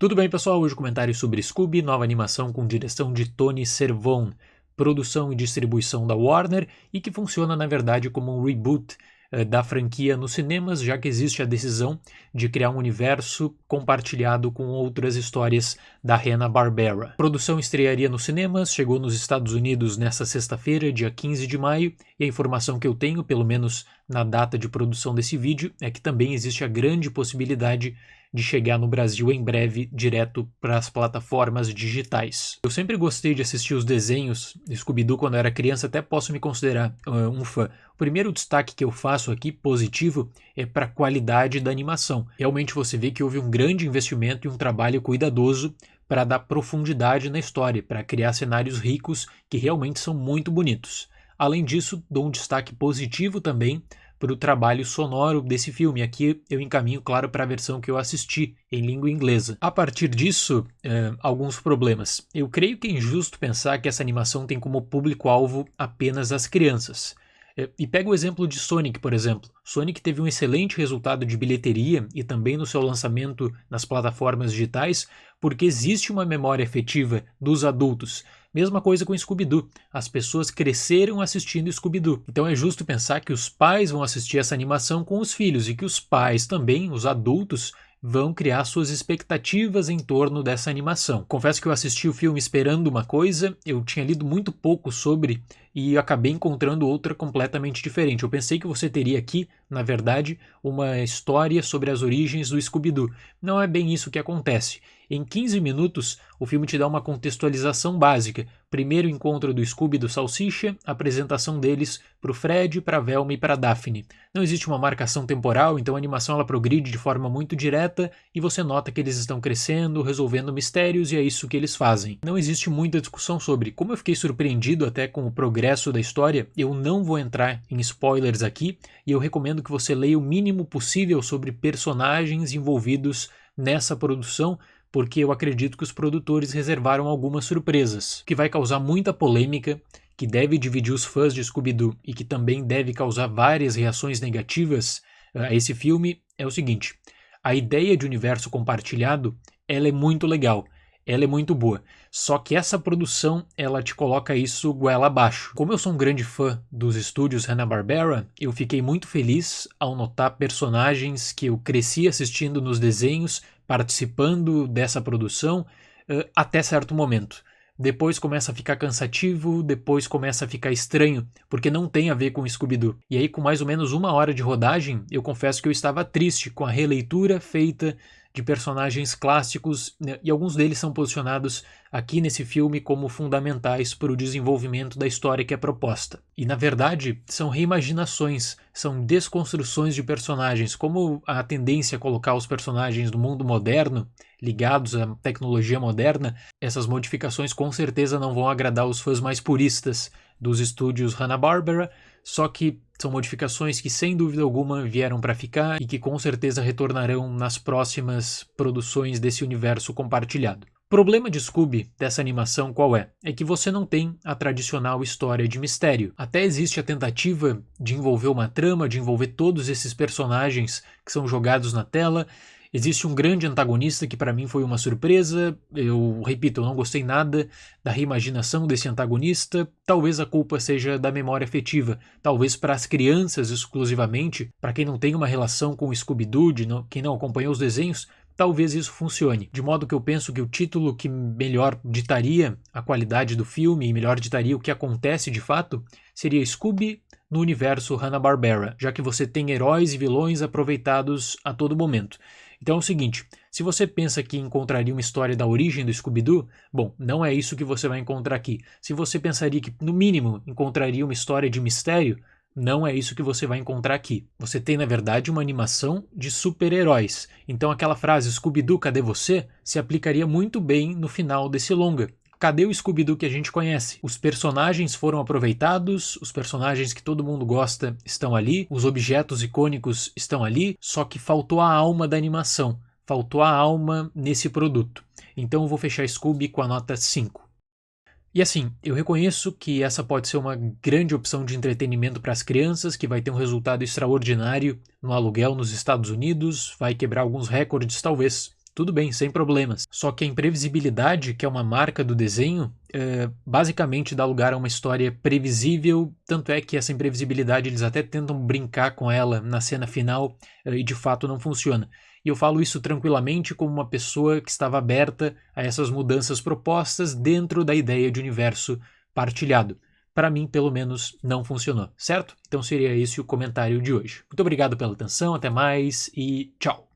Tudo bem, pessoal? Hoje o comentário sobre Scooby, nova animação com direção de Tony Cervone, produção e distribuição da Warner e que funciona na verdade como um reboot da franquia nos cinemas, já que existe a decisão de criar um universo compartilhado com outras histórias da Hanna-Barbera. A produção estrearia nos cinemas, chegou nos Estados Unidos nesta sexta-feira, dia 15 de maio, e a informação que eu tenho, pelo menos na data de produção desse vídeo, é que também existe a grande possibilidade de chegar no Brasil em breve direto para as plataformas digitais. Eu sempre gostei de assistir os desenhos de Scooby-Doo quando eu era criança, até posso me considerar um fã. O primeiro destaque que eu faço aqui, positivo, é para a qualidade da animação. Realmente você vê que houve um grande investimento e um trabalho cuidadoso para dar profundidade na história, para criar cenários ricos que realmente são muito bonitos. Além disso, dou um destaque positivo também para o trabalho sonoro desse filme. Aqui eu encaminho, claro, para a versão que eu assisti em língua inglesa. A partir disso, alguns problemas. Eu creio que é injusto pensar que essa animação tem como público-alvo apenas as crianças. E pega o exemplo de Sonic, por exemplo. Sonic teve um excelente resultado de bilheteria e também no seu lançamento nas plataformas digitais, porque existe uma memória afetiva dos adultos. Mesma coisa com Scooby-Doo. As pessoas cresceram assistindo Scooby-Doo. Então é justo pensar que os pais vão assistir essa animação com os filhos e que os pais também, os adultos, vão criar suas expectativas em torno dessa animação. Confesso que eu assisti o filme esperando uma coisa, eu tinha lido muito pouco sobre e acabei encontrando outra completamente diferente. Eu pensei que você teria aqui, na verdade, uma história sobre as origens do Scooby-Doo. Não é bem isso que acontece. Em 15 minutos, o filme te dá uma contextualização básica. Primeiro encontro do Scooby e do Salsicha, apresentação deles para o Fred, para a Velma e para a Daphne. Não existe uma marcação temporal, então a animação ela progride de forma muito direta e você nota que eles estão crescendo, resolvendo mistérios e é isso que eles fazem. Não existe muita discussão sobre. Como eu fiquei surpreendido até com o progresso da história, eu não vou entrar em spoilers aqui e eu recomendo que você leia o mínimo possível sobre personagens envolvidos nessa produção, porque eu acredito que os produtores reservaram algumas surpresas, que vai causar muita polêmica, que deve dividir os fãs de Scooby-Doo e que também deve causar várias reações negativas a esse filme, é o seguinte: a ideia de universo compartilhado, ela é muito legal, ela é muito boa, só que essa produção, ela te coloca isso goela abaixo. Como eu sou um grande fã dos estúdios Hanna-Barbera, eu fiquei muito feliz ao notar personagens que eu cresci assistindo nos desenhos, participando dessa produção até certo momento. Depois começa a ficar cansativo, depois começa a ficar estranho, porque não tem a ver com Scooby-Doo. E aí, com mais ou menos 1 hora de rodagem, eu confesso que eu estava triste com a releitura feita de personagens clássicos, né, e alguns deles são posicionados aqui nesse filme como fundamentais para o desenvolvimento da história que é proposta. E na verdade são reimaginações, são desconstruções de personagens, como a tendência a colocar os personagens do mundo moderno ligados à tecnologia moderna. Essas modificações com certeza não vão agradar os fãs mais puristas dos estúdios Hanna-Barbera, só que são modificações que sem dúvida alguma vieram para ficar e que com certeza retornarão nas próximas produções desse universo compartilhado. O problema de Scooby, dessa animação, qual é? É que você não tem a tradicional história de mistério. Até existe a tentativa de envolver uma trama, de envolver todos esses personagens que são jogados na tela. Existe um grande antagonista que para mim foi uma surpresa. Eu repito, eu não gostei nada da reimaginação desse antagonista. Talvez a culpa seja da memória afetiva. Talvez para as crianças exclusivamente, para quem não tem uma relação com o Scooby-Doo, quem não acompanhou os desenhos, talvez isso funcione. De modo que eu penso que o título que melhor ditaria a qualidade do filme e melhor ditaria o que acontece de fato seria Scooby no universo Hanna-Barbera, já que você tem heróis e vilões aproveitados a todo momento. Então é o seguinte, se você pensa que encontraria uma história da origem do Scooby-Doo, bom, não é isso que você vai encontrar aqui. Se você pensaria que, no mínimo, encontraria uma história de mistério, não é isso que você vai encontrar aqui. Você tem, na verdade, uma animação de super-heróis. Então aquela frase, Scooby-Doo, cadê você? Se aplicaria muito bem no final desse longa. Cadê o Scooby-Doo que a gente conhece? Os personagens foram aproveitados, os personagens que todo mundo gosta estão ali, os objetos icônicos estão ali, só que faltou a alma da animação, faltou a alma nesse produto. Então eu vou fechar Scooby com a nota 5. E assim, eu reconheço que essa pode ser uma grande opção de entretenimento para as crianças, que vai ter um resultado extraordinário no aluguel nos Estados Unidos, vai quebrar alguns recordes talvez. tudo bem, sem problemas. Só que a imprevisibilidade, que é uma marca do desenho, basicamente dá lugar a uma história previsível, tanto é que essa imprevisibilidade eles até tentam brincar com ela na cena final e de fato não funciona. E eu falo isso tranquilamente como uma pessoa que estava aberta a essas mudanças propostas dentro da ideia de universo partilhado. Para mim, pelo menos, não funcionou, certo? Então seria esse o comentário de hoje. Muito obrigado pela atenção, até mais e tchau!